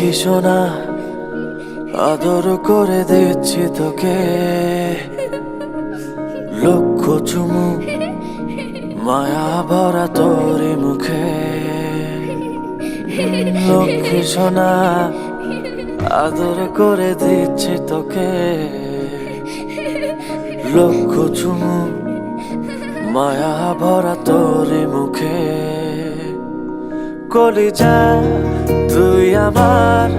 লক্ষ্মী সোনা আদর করে দিচ্ছি তোকে, লক্ষ চুমু মায়া ভরা তোরি মুখে। লক্ষ্মী সোনা আদর করে দিচ্ছি তোকে, লক্ষ চুমু মায়া ভরা তোরি মুখে। কলিজা তুই আমার,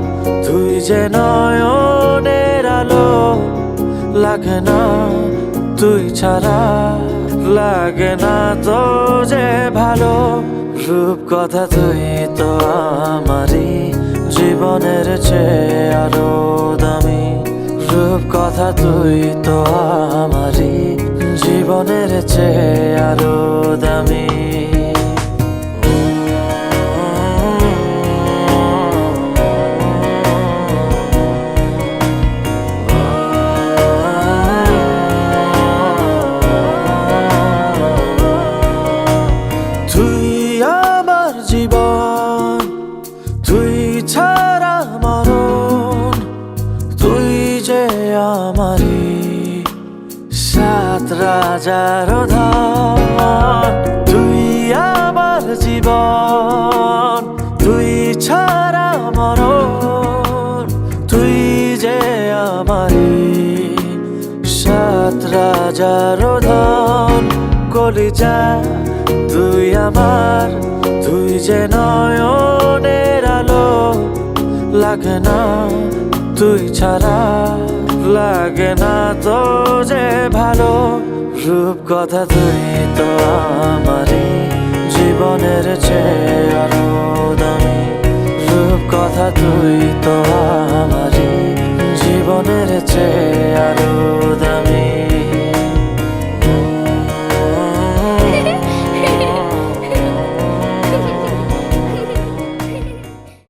তুই যে নয়নের আলো, লাগে না তুই ছাড়া, লাগে না তো যে ভালো। রূপ কথা তুই তো আমারই, জীবনের চেয়ে আরো দামি। রূপ কথা তুই তো আমারই, জীবনের চেয়ে আরো দামি। জীবন তুই ছাড়া মরণ, তুই যে আমারি সাত রাজার ধন। তুই আমার জীবন, তুই ছাড়া মরণ, তুই যে আমারি সাত রাজার ধন। কলিজা তুই আমার, তুই যে নয়নের আলো, লাগে না তুই ছাড়া, লাগে না তো যে ভালো। রূপ কথা তুই তো আমারই, জীবনের চেয়ে আরো দামি। রূপ কথা তুই তো আমারই, জীবনের চেয়ে আরো